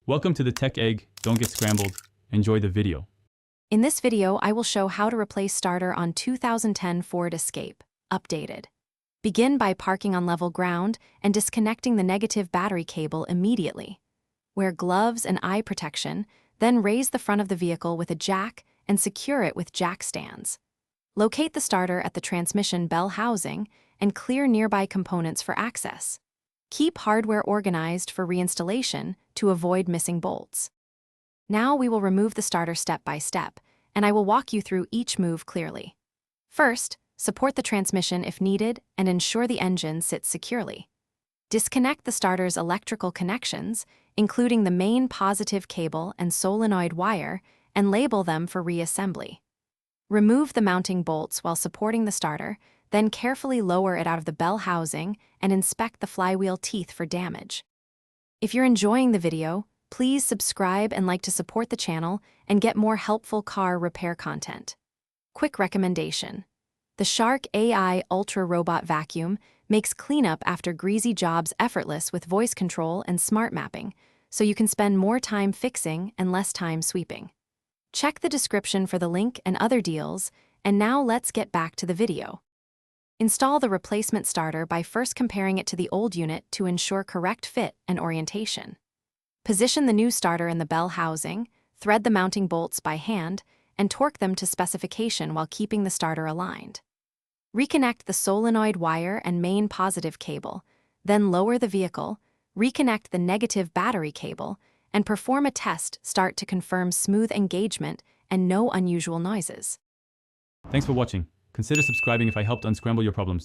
Welcome to the Tech Egg. Don't get scrambled. Enjoy the video. In this video, I will show how to replace starter on 2010 Ford Escape, updated. Begin by parking on level ground and disconnecting the negative battery cable immediately. Wear gloves and eye protection, then raise the front of the vehicle with a jack and secure it with jack stands. Locate the starter at the transmission bell housing and clear nearby components for access. Keep hardware organized for reinstallation to avoid missing bolts. Now we will remove the starter step by step, and I will walk you through each move clearly. First, support the transmission if needed and ensure the engine sits securely. Disconnect the starter's electrical connections, including the main positive cable and solenoid wire, and label them for reassembly. Remove the mounting bolts while supporting the starter, then carefully lower it out of the bell housing and inspect the flywheel teeth for damage. If you're enjoying the video, please subscribe and like to support the channel and get more helpful car repair content. Quick recommendation: the Shark AI Ultra Robot Vacuum makes cleanup after greasy jobs effortless with voice control and smart mapping, so you can spend more time fixing and less time sweeping. Check the description for the link and other deals, and now let's get back to the video. Install the replacement starter by first comparing it to the old unit to ensure correct fit and orientation. Position the new starter in the bell housing, thread the mounting bolts by hand, and torque them to specification while keeping the starter aligned. Reconnect the solenoid wire and main positive cable, then lower the vehicle, reconnect the negative battery cable, and perform a test start to confirm smooth engagement and no unusual noises. Thanks for watching. Consider subscribing if I helped unscramble your problems.